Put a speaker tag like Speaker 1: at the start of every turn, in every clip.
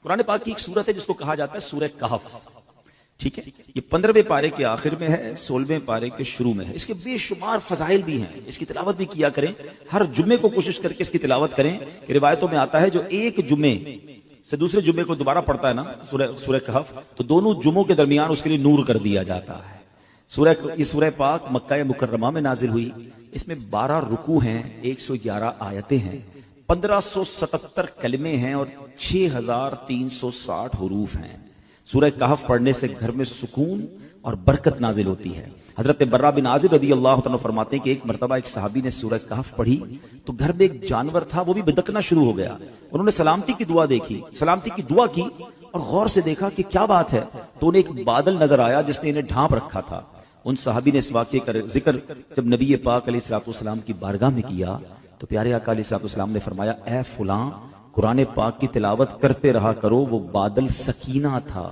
Speaker 1: قرآن پاک کی ایک سورت ہے جس کو کہا جاتا ہے سورہ کہف، ٹھیک ہے؟ یہ 15ویں پارے کے آخر میں ہے، 16ویں پارے کے شروع میں ہے۔ اس کے بے شمار فضائل بھی ہیں، اس کی تلاوت بھی کیا کریں، ہر جمعے کو کوشش کر کے اس کی تلاوت کریں۔ کہ روایتوں میں آتا ہے جو ایک جمعے سے دوسرے جمعے کو دوبارہ پڑھتا ہے نا سورہ کہف، تو دونوں جمعوں کے درمیان اس کے لیے نور کر دیا جاتا ہے۔ یہ سورہ پاک مکہ مکرمہ میں نازل ہوئی، اس میں 12 رکوع ہیں، 111 آیتیں ہیں، 1577 کلمے ہیں اور 6360 حروف ہیں۔ سورہ کہف پڑھنے سے گھر میں سکون اور برکت نازل ہوتی ہے۔ حضرت برہ بن عازب رضی اللہ عنہ فرماتے ہیں کہ ایک مرتبہ ایک صحابی نے سورہ کہف پڑھی تو گھر میں ایک جانور تھا، وہ بھی بدکنا شروع ہو گیا۔ انہوں نے سلامتی کی دعا دیکھی، سلامتی کی دعا کی اور غور سے دیکھا کہ کیا بات ہے، تو انہیں ایک بادل نظر آیا جس نے انہیں ڈھانپ رکھا تھا۔ ان صحابی نے اس واقعے کا ذکر جب نبی پاک علیہ الصلوۃ والسلام کی بارگاہ میں کیا تو پیارے آقا علیہ الصلوۃ والسلام نے فرمایا، اے فلاں، قرآن پاک کی تلاوت کرتے رہا کرو، وہ بادل سکینہ تھا،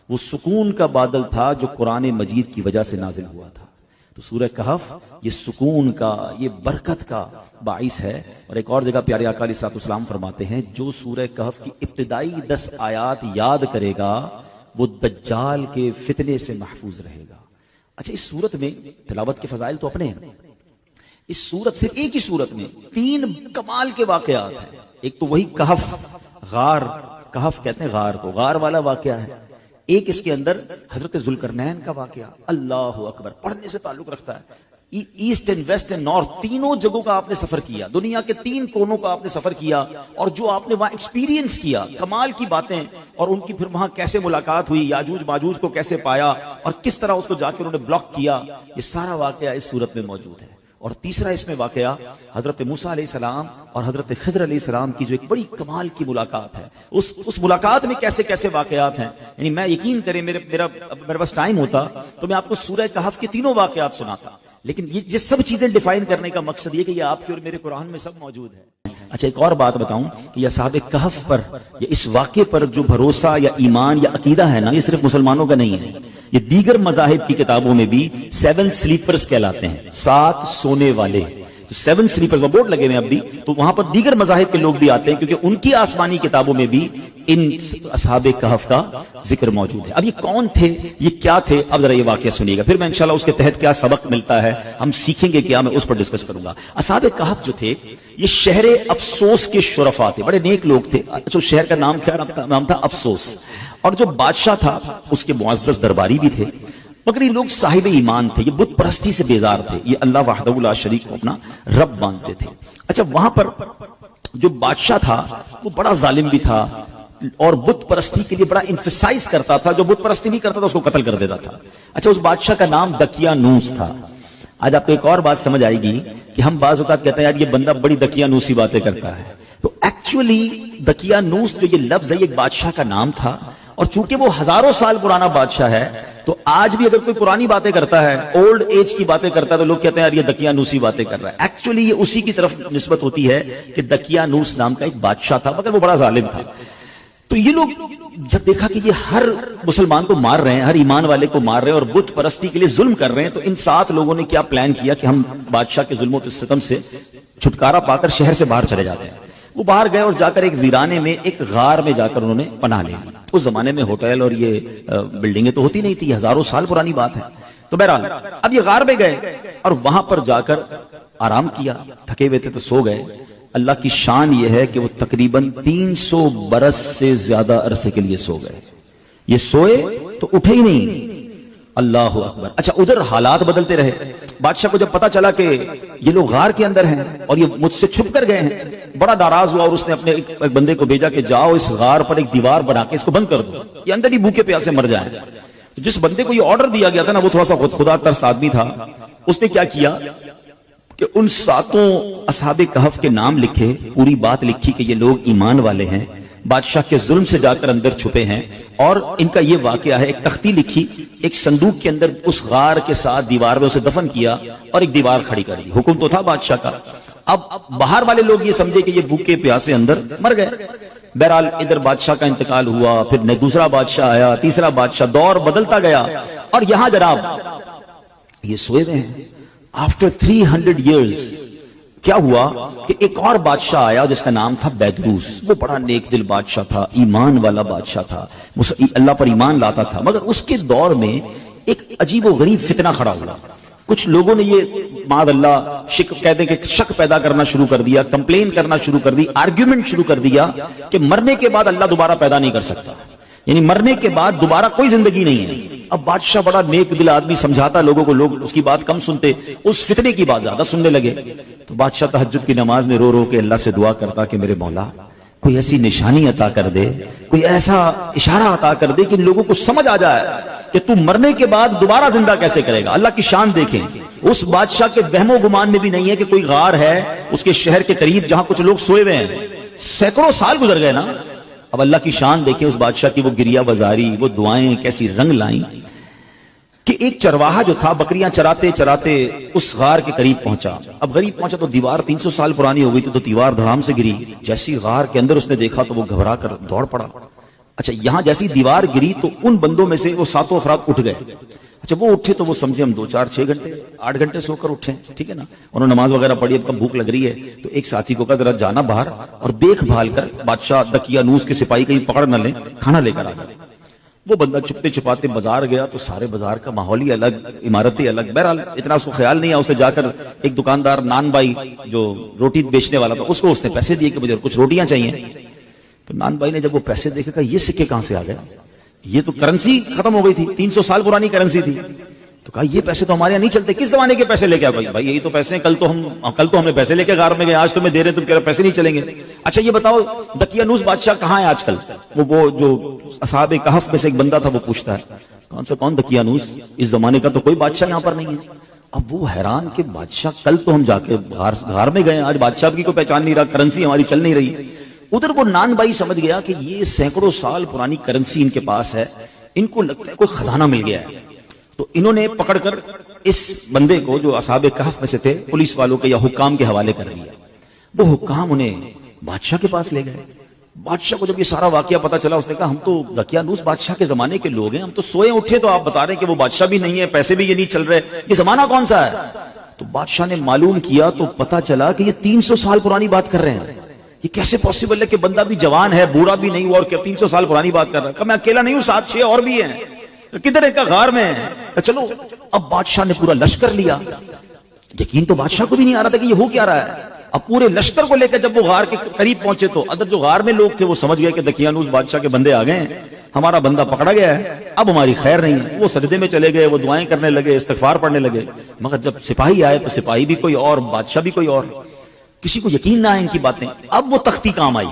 Speaker 1: وہ سکون کا بادل تھا جو قرآن مجید کی وجہ سے نازل ہوا تھا۔ تو سورہ کہف یہ سکون کا، یہ برکت کا باعث ہے۔ اور ایک اور جگہ پیارے آقا علیہ الصلوۃ والسلام فرماتے ہیں، جو سورہ کہف کی ابتدائی 10 آیات یاد کرے گا وہ دجال کے فتنے سے محفوظ رہے گا۔ اچھا، اس سورت میں تلاوت کے فضائل تو اپنے ہیں، اس سورت سے ایک ہی سورت میں 3 کمال کے واقعات ہیں۔ ایک تو وہی کہف، غار، کہف کہتے ہیں غار کو، غار والا واقعہ ہے۔ ایک اس کے اندر حضرت ذوالقرنین کا واقعہ، اللہ اکبر، پڑھنے سے تعلق رکھتا ہے۔ East and west and north, تینوں جگہوں کا آپ نے سفر کیا، دنیا کے 3 کونوں کا آپ نے سفر کیا، اور جو آپ نے وہاں ایکسپیرینس کیا، کمال کی باتیں، اور ان کی پھر وہاں کیسے ملاقات ہوئی، یاجوج ماجوج کو کیسے پایا اور کس طرح اس کو جا کے انہوں نے بلاک کیا، یہ سارا واقعہ اس صورت میں موجود ہے۔ اور تیسرا اس میں واقعہ حضرت موسیٰ علیہ السلام اور حضرت خضر علیہ السلام کی جو ایک بڑی کمال کی ملاقات ہے، اس ملاقات میں کیسے کیسے واقعات ہیں، یعنی میں یقین کریں میرے پاس ٹائم ہوتا تو میں آپ کو سورہ کہف کے 3 واقعات سناتا، لیکن یہ سب چیزیں ڈیفائن کرنے کا مقصد یہ کہ یہ آپ کے اور میرے قرآن میں سب موجود ہے۔ اچھا، ایک اور بات بتاؤں کہ یہ اصحاب کہف پر، یا اس واقعے پر جو بھروسہ یا ایمان یا عقیدہ ہے نا، یہ صرف مسلمانوں کا نہیں ہے، یہ دیگر مذاہب کی کتابوں میں بھی 7 سلیپرز کہلاتے ہیں، 7 سونے والے۔ تو 7 سلیپرز، وہ بورڈ لگے ہوئے اب بھی، تو وہاں پر دیگر مذاہب کے لوگ بھی آتے ہیں کیونکہ ان کی آسمانی کتابوں میں بھی ان اصحاب کہف کا ذکر موجود ہے۔ اب یہ کون تھے، یہ کیا تھے، اب ذرا یہ واقعہ سنیے گا، پھر میں انشاءاللہ اس کے تحت کیا سبق ملتا ہے، ہم سیکھیں گے کیا، میں اس پر ڈسکس کروں گا۔ اصحاب کہف جو تھے یہ شہر افسوس کے شرفاء تھے، بڑے نیک لوگ تھے۔ اچھا، شہر کا نام کیا نام تھا؟ افسوس۔ اور جو بادشاہ تھا اس کے معزز درباری بھی تھے، مگر یہ لوگ صاحب ایمان تھے، یہ بت پرستی سے بیزار تھے، یہ اللہ وحدہ لا شریک کو اپنا رب مانتے تھے۔ اچھا، وہاں پر جو بادشاہ تھا وہ بڑا ظالم بھی تھا اور بت پرستی کے لیے بڑا انفسائز کرتا تھا، جو بت پرستی نہیں کرتا تھا اس کو قتل کر دیتا تھا۔ اچھا، اس بادشاہ کا نام دقیانوس تھا۔ آج آپ کو ایک اور بات سمجھ آئے گی کہ ہم بعض اوقات کہتے ہیں یار یہ بندہ بڑی دقیانوسی باتیں کرتا ہے، تو ایکچولی دقیانوس جو یہ لفظ ہے یہ ایک بادشاہ کا نام تھا، اور چونکہ وہ ہزاروں سال پرانا بادشاہ ہے تو آج بھی اگر کوئی پرانی باتیں کرتا ہے، اولڈ ایج کی باتیں کرتا ہے، تو لوگ کہتے ہیں یار یہ دقیانوسی باتیں کر رہا ہے۔ ایکچولی یہ اسی کی طرف نسبت ہوتی ہے کہ دقیانوس نام کا ایک بادشاہ تھا، مگر وہ بڑا ظالم تھا۔ تو یہ لوگ جب دیکھا کہ یہ ہر مسلمان کو مار رہے ہیں، ہر ایمان والے کو مار رہے ہیں اور بت پرستی کے لیے ظلم کر رہے ہیں، تو ان 7 لوگوں نے کیا پلان کیا کہ ہم بادشاہ کے ظلم و ستم سے چھٹکارا پا کر شہر سے باہر چلے جاتے ہیں۔ وہ باہر گئے اور جا کر ایک ویرانے میں، ایک غار میں جا کر انہوں نے پناہ لے لی۔ اس زمانے میں ہوٹل اور یہ بلڈنگیں تو ہوتی نہیں تھی، ہزاروں سال پرانی بات ہے۔ تو بہرحال اب یہ غار میں گئے اور وہاں پر جا کر آرام کیا، تھکے ہوئے تھے تو سو گئے۔ اللہ کی شان یہ ہے کہ وہ تقریباً 300 برس سے زیادہ عرصے کے لیے سو گئے۔ یہ سوئے تو اٹھے ہی نہیں، اللہ اکبر۔ اچھا، ادھر حالات بدلتے رہے۔ بادشاہ کو جب پتا چلا کہ یہ لوگ غار کے اندر ہیں اور یہ مجھ سے چھپ کر گئے ہیں، بڑا ناراض ہوا اور اس نے اپنے ایک بندے کو بھیجا کہ جاؤ اس غار پر ایک دیوار بنا کے اس کو بند کر دو، یہ اندر ہی بھوکے پیاسے مر جائیں۔ جس بندے کو یہ آرڈر دیا گیا تھا نا، وہ تھوڑا سا خدا ترس آدمی تھا، اس نے کیا کیا کہ ان 7 اصحاب کہف کے نام لکھے، پوری بات لکھی کہ یہ لوگ ایمان والے ہیں، بادشاہ کے ظلم سے جا کر اندر چھپے ہیں، اور ان کا یہ واقعہ ہے۔ ایک تختی لکھی، ایک صندوق کے اندر اس غار کے ساتھ دیوار میں اسے دفن کیا اور ایک دیوار کھڑی کر دی۔ حکم تو تھا بادشاہ کا۔ اب باہر والے لوگ یہ سمجھے کہ یہ بھوکے پیاسے اندر مر گئے۔ بہرحال ادھر بادشاہ کا انتقال ہوا، پھر دوسرا بادشاہ آیا، تیسرا بادشاہ، دور بدلتا گیا، اور یہاں جناب یہ سوئے ہوئے ہیں۔ آفٹر 300 years کیا ہوا کہ ایک اور بادشاہ آیا جس کا نام تھا بیدروس. وہ بڑا نیک دل بادشاہ تھا, ایمان والا بادشاہ تھا, اللہ پر ایمان لاتا تھا. مگر اس کے دور میں ایک عجیب و غریب فتنہ کھڑا ہوا. کچھ لوگوں نے یہ معاذ اللہ کہتے ہیں کہ شک پیدا کرنا شروع کر دیا, کمپلین کرنا شروع کر دی, آرگیومنٹ شروع کر دیا کہ مرنے کے بعد اللہ دوبارہ پیدا نہیں کر سکتا, یعنی مرنے کے بعد دوبارہ کوئی زندگی نہیں ہے. اب بادشاہ بڑا نیک دل آدمی, سمجھاتا لوگوں کو, لوگ اس کی بات کم سنتے, اس فتنے کی بات زیادہ سننے لگے. تو بادشاہ تہجد کی نماز میں رو رو کے اللہ سے دعا کرتا کہ میرے مولا کوئی ایسی نشانی عطا کر دے, کوئی ایسا اشارہ عطا کر دے کہ ان لوگوں کو سمجھ آ جائے کہ تو مرنے کے بعد دوبارہ زندہ کیسے کرے گا. اللہ کی شان دیکھیں. اس بادشاہ کے وہم و گمان میں بھی نہیں ہے کہ کوئی غار ہے اس کے شہر کے قریب جہاں کچھ لوگ سوئے ہوئے ہیں. سینکڑوں سال گزر گئے نا. اب اللہ کی شان دیکھیں اس بادشاہ کی, وہ گریا بازاری, وہ دعائیں کیسی رنگ لائیں کہ ایک چرواہا جو تھا بکریاں چراتے چراتے اس غار کے قریب پہنچا. اب قریب پہنچا تو دیوار 300 سال پرانی ہو گئی تھی, تو دیوار دھڑام سے گری. جیسی غار کے اندر اس نے دیکھا تو وہ گھبرا کر دوڑ پڑا. اچھا یہاں جیسی دیوار گری تو ان بندوں میں سے وہ 7 افراد اٹھ گئے. اچھا وہ اٹھے تو وہ سمجھے ہم 2 4 6 گھنٹے 8 گھنٹے سو کر اٹھے, ٹھیک ہے نا. انہوں نے نماز وغیرہ پڑھی, اب کب بھوک لگ رہی ہے تو ایک ساتھی کو کہا ذرا جانا باہر اور دیکھ بھال کر بادشاہ دقیانوس کے سپاہی کہیں پکڑ نہ لیں, کھانا لے کر آ گئے. وہ بندہ چھپتے چھپاتے بازار گیا تو سارے بازار کا ماحول ہی الگ, عمارتیں الگ. بہرحال اتنا اس کو خیال نہیں آیا. اس نے جا کر ایک دکاندار نان بائی جو روٹی بیچنے والا تھا اس کو اس نے پیسے دیے کہ مجھے کچھ روٹیاں چاہیے. تو نان بائی نے جب وہ پیسے دیکھے کہا یہ سکے کہاں سے آ گئے, یہ تو کرنسی ختم ہو گئی تھی, 300 سال پرانی کرنسی تھی. تو کہا یہ پیسے تو ہمارے یہاں نہیں چلتے, کس زمانے کے پیسے لے کے آئے؟ بھائی یہی تو پیسے ہیں, کل تو ہم نے پیسے لے کے غار میں گئے, آج تمہیں دے رہے تم کہہ رہے پیسے نہیں چلیں گے. اچھا یہ بتاؤ دقیانوس بادشاہ کہاں ہے آج کل؟ وہ جو اصحاب کہف میں سے ایک بندہ تھا وہ پوچھتا ہے کون دقیانوس, اس زمانے کا تو کوئی بادشاہ یہاں پر نہیں ہے. اب وہ حیران کہ بادشاہ کل تو ہم جا کے غار میں گئے, آج بادشاہ کی کوئی پہچان نہیں رہا, کرنسی ہماری چل نہیں رہی. ادھر وہ نان بھائی سمجھ گیا کہ یہ سینکڑوں سال پرانی کرنسی ان کے پاس ہے, ان کو لگتا ہے کوئی خزانہ مل گیا ہے. تو انہوں نے پکڑ کر اس بندے کو جو اصحاب کہف میں سے تھے پولیس والوں کے یا حکام کے حوالے کر دیا. وہ حکام انہیں بادشاہ کے پاس لے گئے. بادشاہ کو جب یہ سارا واقعہ پتا چلا اس نے کہا ہم تو دقیانوس بادشاہ کے زمانے کے لوگ ہیں, ہم تو سوئے اٹھے تو آپ بتا رہے ہیں کہ وہ بادشاہ بھی نہیں ہے, پیسے بھی یہ نہیں چل رہے, یہ زمانہ کون سا ہے؟ تو بادشاہ نے معلوم کیا تو پتا چلا کہ یہ 300 سال پرانی بات کر رہے ہیں. یہ کیسے پاسبل ہے کہ بندہ بھی جوان ہے, بوڑھا بھی نہیں ہوا اور 300 سال پرانی بات کر رہا ہے. کہ میں اکیلا نہیں ہوں, 7 6 اور بھی ہیں. کدھر ہے؟ غار میں ہے. چلو اب بادشاہ نے پورا لشکر لیا. یقین تو بادشاہ کو بھی نہیں آ رہا تھا کہ یہ ہو کیا رہا ہے. اب پورے لشکر کو لے کر جب وہ غار کے قریب پہنچے تو ادھر جو غار میں لوگ تھے وہ سمجھ گئے کہ دقیانوس بادشاہ کے بندے آ گئے ہیں, ہمارا بندہ پکڑا گیا ہے, اب ہماری خیر نہیں ہے. وہ سجدے میں چلے گئے, وہ دعائیں کرنے لگے, استغفار پڑھنے لگے. مگر جب سپاہی آئے تو سپاہی بھی کوئی اور, بادشاہ بھی کوئی اور. کسی کو یقین نہ آئے ان کی باتیں. اب وہ تختی کام آئی.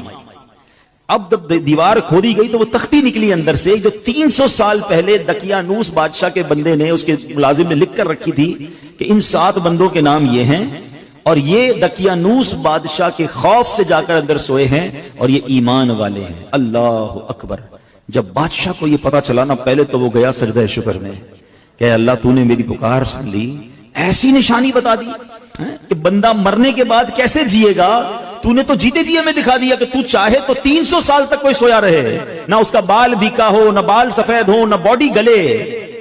Speaker 1: اب جب دیوار کھودی گئی تو وہ تختی نکلی اندر سے جو 300 سال پہلے دقیانوس بادشاہ کے بندے نے, اس کے ملازم نے لکھ کر رکھی تھی کہ ان 7 بندوں کے نام یہ ہیں اور یہ دقیانوس بادشاہ کے خوف سے جا کر اندر سوئے ہیں اور یہ ایمان والے ہیں. اللہ اکبر. جب بادشاہ کو یہ پتا چلا نا, پہلے تو وہ گیا سجدہ شکر میں کہ اللہ تو نے میری پکار سن لی, ایسی نشانی بتا دی کہ بندہ مرنے کے بعد کیسے جیے گا. تو نے تو جیتے جی ہمیں دکھا دیا کہ تو چاہے تو 300 سال تک کوئی سویا رہے, نہ اس کا بال بھیکا ہو, نہ بال سفید ہو, نہ باڈی گلے,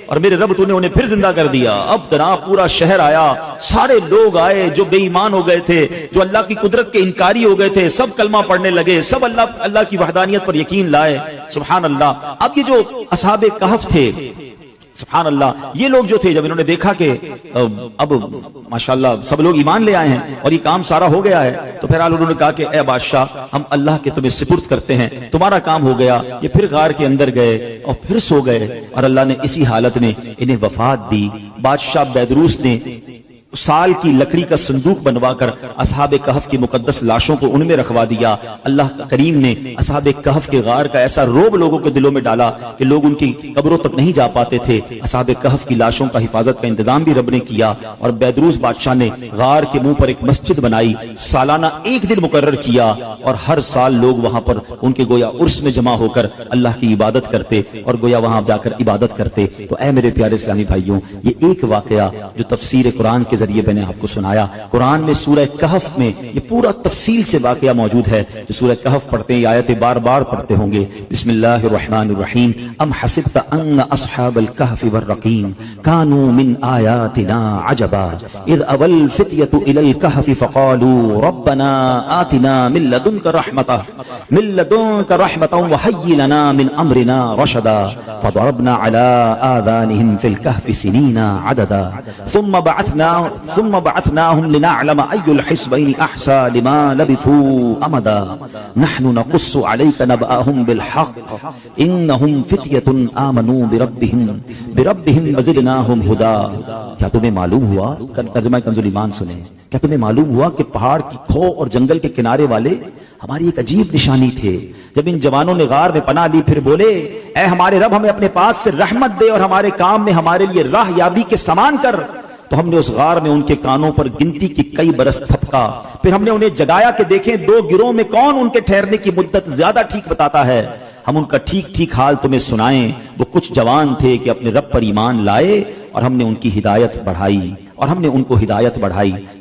Speaker 1: اور میرے رب تو نے انہیں پھر زندہ کر دیا. اب جناب پورا شہر آیا, سارے لوگ آئے جو بے ایمان ہو گئے تھے, جو اللہ کی قدرت کے انکاری ہو گئے تھے, سب کلمہ پڑھنے لگے, سب اللہ کی وحدانیت پر یقین لائے. سبحان اللہ. اب یہ جو اصحاب کہف تھے, سبحان اللہ, یہ لوگ جو تھے جب انہوں نے دیکھا کہ اب ماشاءاللہ سب لوگ ایمان لے آئے ہیں اور یہ کام سارا ہو گیا ہے, تو پھر انہوں نے کہا کہ اے بادشاہ ہم اللہ کے تمہیں سپرد کرتے ہیں, تمہارا کام ہو گیا. یہ پھر غار کے اندر گئے اور پھر سو گئے اور اللہ نے اسی حالت میں انہیں وفات دی. بادشاہ بیدروس نے سال کی لکڑی کا صندوق بنوا کر اصحاب کہف کی مقدس لاشوں کو ان میں رکھوا دیا. اللہ کریم نے اصحاب کہف کے غار کا ایسا روب لوگوں کے دلوں میں ڈالا کہ لوگ ان کی قبروں تک نہیں جا پاتے تھے. اصحاب کہف کی لاشوں کا حفاظت کا انتظام بھی رب نے کیا اور بیدروس بادشاہ نے غار کے منہ پر ایک مسجد بنائی, سالانہ 1 دن مقرر کیا اور ہر سال لوگ وہاں پر ان کے گویا عرس میں جمع ہو کر اللہ کی عبادت کرتے اور گویا وہاں جا کر عبادت کرتے. تو اے میرے پیارے اسلامی بھائیوں, یہ ایک واقعہ جو تفسیر قرآن کے کے ذریعے میں نے آپ کو سنایا. قرآن میں سورہ کہف میں یہ پورا تفصیل سے واقعہ موجود ہے. جو سورہ کہف پڑھتے ہیں یہ آیتیں بار بار پڑھتے ہوں گے. بسم اللہ الرحمن الرحیم. ام حسبت ان اصحاب الكهف والرقیم كانوا من آیاتنا عجبا اذ اول الفتية الى الكهف فقالوا ربنا آتنا من لدنك رحمة وهيئ لنا من امرنا رشدا فضربنا على آذانهم في الكهف سنين عددا ثم بعثناهم لنعلم أي الحزبين أحصى لما لبثوا أمدا نحن نقص عليك نبأهم بالحق إنهم فتية آمنوا بربهم وزدناهم هدى. کیا تمہیں معلوم ہوا, ترجمہ کنز الایمان سنیں, کیا تمہیں معلوم ہوا کہ پہاڑ کی کھو اور جنگل کے کنارے والے ہماری ایک عجیب نشانی تھے. جب ان جوانوں نے غار میں پناہ لی پھر بولے اے ہمارے رب ہمیں اپنے پاس سے رحمت دے اور ہمارے کام میں ہمارے لیے راہ یابی کے سامان کر, تو ہم نے اس غار میں ان کے کانوں پر گنتی کی کئی برس تھپکا. پھر ہم نے انہیں جگایا کہ دیکھیں دو گروہ میں کون ان کے ٹھہرنے کی مدت زیادہ ٹھیک بتاتا ہے. ہم ان کا ٹھیک ٹھیک حال تمہیں سنائیں. وہ کچھ جوان تھے کہ اپنے رب پر ایمان لائے اور ہم نے ان کی ہدایت بڑھائی.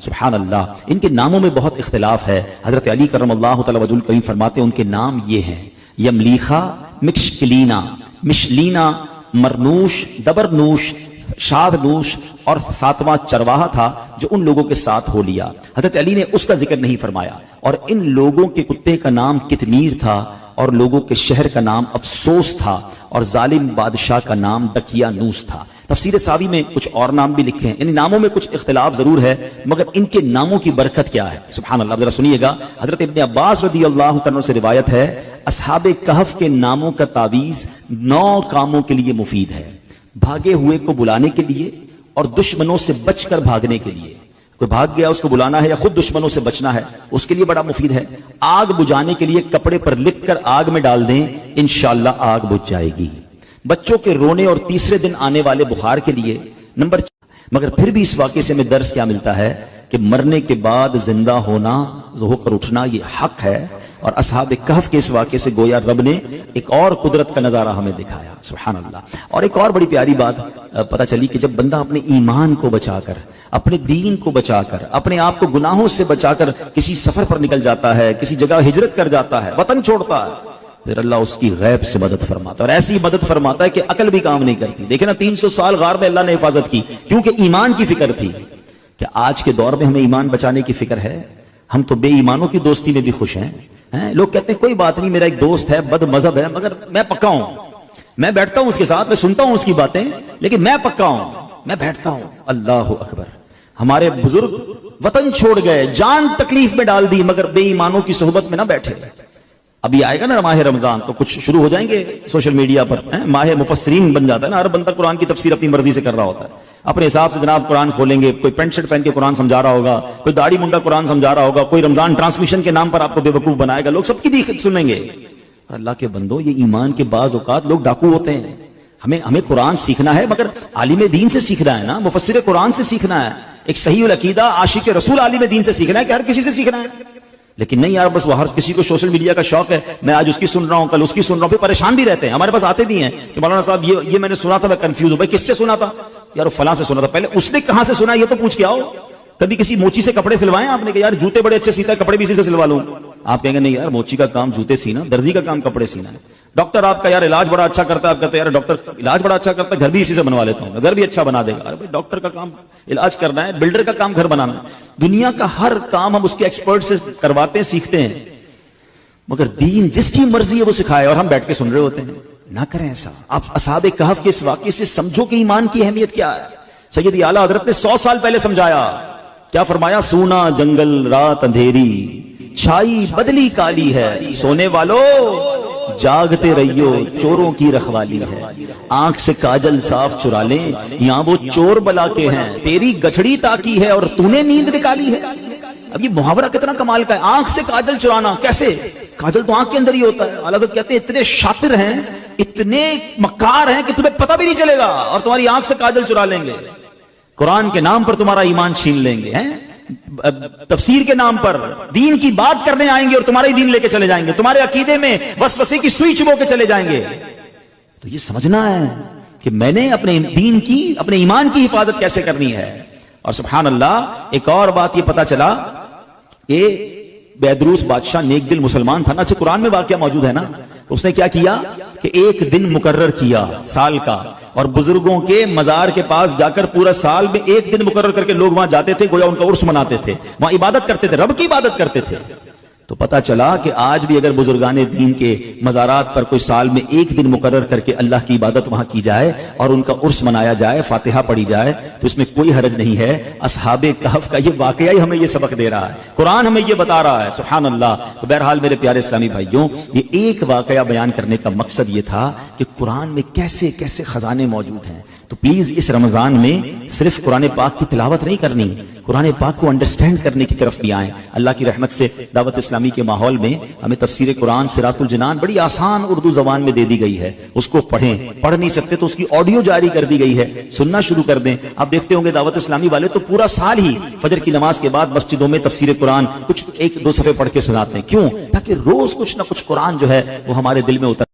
Speaker 1: سبحان اللہ. ان کے ناموں میں بہت اختلاف ہے. حضرت علی کرم اللہ تعالی وجہ الکریم فرماتے ہیں ان کے نام یہ ہیں یملیخا, مکشکلینا, مشلینا, مرنوش, دبرنوش, شادنوش اور 7واں چرواہا تھا جو ان لوگوں کے ساتھ ہو لیا. حضرت علی نے اس کا ذکر نہیں فرمایا. اور ان لوگوں کے کتے کا نام کتمیر تھا اور لوگوں کے شہر کا نام افسوس تھا اور ظالم بادشاہ کا نام دکیانوس تھا. تفسیر ساوی میں کچھ اور نام بھی لکھے ہیں. یعنی ناموں میں کچھ اختلاف ضرور ہے مگر ان کے ناموں کی برکت کیا ہے. سبحان اللہ. ذرا سنیے گا. حضرت ابن عباس رضی اللہ تعالیٰ سے روایت ہے اصحاب کہف کے ناموں کا تعویذ 9 کاموں کے لیے مفید ہے. بھاگے ہوئے کو بلانے کے لیے اور دشمنوں سے بچ کر بھاگنے کے لیے. کوئی بھاگ گیا اس کو بلانا ہے یا خود دشمنوں سے بچنا ہے اس کے لیے بڑا مفید ہے. آگ بجھانے کے لیے کپڑے پر لکھ کر آگ میں ڈال دیں انشاءاللہ آگ بجھ جائے گی. بچوں کے رونے اور تیسرے دن آنے والے بخار کے لیے. مگر پھر بھی اس واقعے سے ہمیں درس کیا ملتا ہے کہ مرنے کے بعد زندہ ہونا, ہو کر اٹھنا یہ حق ہے. اور اصحاب کہف کے اس واقعے سے گویا رب نے ایک اور قدرت کا نظارہ ہمیں دکھایا. سبحان اللہ. اور ایک اور بڑی پیاری بات پتہ چلی کہ جب بندہ اپنے ایمان کو بچا کر, اپنے دین کو بچا کر, اپنے آپ کو گناہوں سے بچا کر کسی سفر پر نکل جاتا ہے, کسی جگہ ہجرت کر جاتا ہے, وطن چھوڑتا ہے, پھر اللہ اس کی غیب سے مدد فرماتا ہے. اور ایسی مدد فرماتا ہے کہ عقل بھی کام نہیں کرتی. دیکھیں نا 300 سال غار میں اللہ نے حفاظت کی کیونکہ ایمان کی فکر تھی. کیا آج کے دور میں ہمیں ایمان بچانے کی فکر ہے؟ ہم تو بے ایمانوں کی دوستی میں بھی خوش ہیں. لوگ کہتے ہیں کوئی بات نہیں, میرا ایک دوست ہے بد مذہب ہے مگر میں پکا ہوں, میں بیٹھتا ہوں اس کے ساتھ, میں سنتا ہوں اس کی باتیں, لیکن میں پکا ہوں, میں بیٹھتا ہوں. اللہ اکبر. ہمارے بزرگ وطن چھوڑ گئے, جان تکلیف میں ڈال دی مگر بے ایمانوں کی صحبت میں نہ بیٹھے. ابھی آئے گا نا ماہ رمضان تو کچھ شروع ہو جائیں گے سوشل میڈیا پر. ماہ مفسرین بن جاتا ہے نا, ہر بندہ قرآن کی تفسیر اپنی مرضی سے کر رہا ہوتا ہے, اپنے حساب سے جناب قرآن کھولیں گے. کوئی پینٹ شرٹ پہن کے قرآن سمجھا رہا ہوگا, کوئی داڑھی منڈا قرآن سمجھا رہا ہوگا, کوئی رمضان ٹرانسمیشن کے نام پر آپ کو بے وقوف بنائے گا. لوگ سب کی دیکھ سنیں گے. اللہ کے بندو, یہ ایمان کے بعض اوقات لوگ ڈاکو ہوتے ہیں. ہمیں قرآن سیکھنا ہے مگر عالم دین سے سیکھنا ہے نا, مفسر قرآن سے سیکھنا ہے. ایک صحیح العقیدہ عاشق رسول عالم دین سے سیکھنا ہے کہ ہر کسی سے سیکھنا ہے. لیکن نہیں یار, بس وہ ہر کسی کو سوشل میڈیا کا شوق ہے, میں آج اس کی سن رہا ہوں کل اس کی سن رہا ہوں, پھر پریشان بھی رہتے ہیں. ہمارے پاس آتے بھی ہیں کہ مولانا صاحب یہ میں نے سنا تھا, میں کنفیوز ہوں. بھائی کس سے سنا تھا؟ یار فلاں سے سنا تھا. پہلے اس نے کہاں سے سنا یہ تو پوچھ کے آؤ. کبھی کسی موچی سے کپڑے سلوائے آپ نے کہ یار جوتے بڑے اچھے سیتا ہے, کپڑے بھی اسی سے سلوا لوں؟ آپ کہیں گے نہیں یار موچی کا کام جوتے سینا, درزی کا کام کپڑے سینا ہے. ڈاکٹر آپ کا یار علاج بڑا اچھا کرتا ہے, آپ کہتے ہیں یار ڈاکٹر علاج بڑا اچھا کرتا ہے, گھر بھی اسی سے بنوا لیتا ہوں, گھر بھی اچھا بنا دے گا. ارے ڈاکٹر کا کام علاج کرنا ہے, بلڈر کا کام گھر بنانا ہے. دنیا کا ہر کام ہم اس کے ایکسپرٹ سے کرواتے ہیں, سیکھتے ہیں, مگر دین جس کی مرضی ہے وہ سکھائے اور ہم بیٹھ کے سن رہے ہوتے ہیں. نہ کریں ایسا. آپ اصحاب کہف کے اس واقعے سے سمجھو کہ ایمان کی اہمیت کیا ہے. سید اعلیٰ حضرت نے 100 سال پہلے سمجھایا. کیا فرمایا؟ سونا جنگل رات اندھیری, چھائی بدلی کالی ہے, سونے والو جاگتے رہیو چوروں کی رکھوالی ہے. آنکھ سے کاجل صاف چرا لیں, یہاں وہ چور بلا کے ہیں, تیری گٹھڑی تاکی ہے اور تو نے نیند نکالی ہے. اب یہ محاورہ کتنا کمال کا ہے, آنکھ سے کاجل چرانا. کیسے؟ کاجل تو آنکھ کے اندر ہی ہوتا ہے. اعلیٰ حضرت کہتے ہیں اتنے شاطر ہیں, اتنے مکار ہیں کہ تمہیں پتہ بھی نہیں چلے گا اور تمہاری آنکھ سے کاجل چرا لیں گے. قرآن کے نام پر تمہارا ایمان چھین لیں گے, تفسیر کے نام پر دین کی بات کرنے آئیں گے اور تمہارا ہی دین لے کے چلے جائیں گے, تمہارے عقیدے میں وسوسے کی سوئی چبو کے چلے جائیں گے. تو یہ سمجھنا ہے کہ میں نے اپنے دین کی, اپنے ایمان کی حفاظت کیسے کرنی ہے. اور سبحان اللہ ایک اور بات یہ پتا چلا کہ بیدروس بادشاہ نیک دل مسلمان تھا نا، اچھا قرآن میں واقعہ موجود ہے نا، تو اس نے کیا کیا کہ ایک دن مقرر کیا سال کا، اور بزرگوں کے مزار کے پاس جا کر پورا سال میں ایک دن مقرر کر کے لوگ وہاں جاتے تھے، گویا ان کا عرس مناتے تھے، وہاں عبادت کرتے تھے، رب کی عبادت کرتے تھے۔ تو پتا چلا کہ آج بھی اگر بزرگان دین کے مزارات پر کوئی سال میں ایک دن مقرر کر کے اللہ کی عبادت وہاں کی جائے اور ان کا عرس منایا جائے، فاتحہ پڑھی جائے، تو اس میں کوئی حرج نہیں ہے۔ اصحاب کہف کا یہ واقعہ ہی ہمیں یہ سبق دے رہا ہے، قرآن ہمیں یہ بتا رہا ہے، سبحان اللہ۔ تو بہرحال میرے پیارے اسلامی بھائیوں، یہ ایک واقعہ بیان کرنے کا مقصد یہ تھا کہ قرآن میں کیسے کیسے خزانے موجود ہیں۔ تو پلیز اس رمضان میں صرف قرآن پاک کی تلاوت نہیں کرنی، قرآن پاک کو انڈرسٹینڈ کرنے کی طرف بھی آئیں۔ اللہ کی رحمت سے دعوت اسلامی کے ماحول میں ہمیں تفسیر قرآن صراط الجنان بڑی آسان اردو زبان میں دے دی گئی ہے، اس کو پڑھیں، پڑھ نہیں سکتے تو اس کی آڈیو جاری کر دی گئی ہے، سننا شروع کر دیں۔ آپ دیکھتے ہوں گے دعوت اسلامی والے تو پورا سال ہی فجر کی نماز کے بعد مسجدوں میں تفسیر قرآن کچھ ایک دو صفحے پڑھ کے سناتے ہیں، کیوں؟ تاکہ روز کچھ نہ کچھ قرآن جو ہے وہ ہمارے دل میں اتر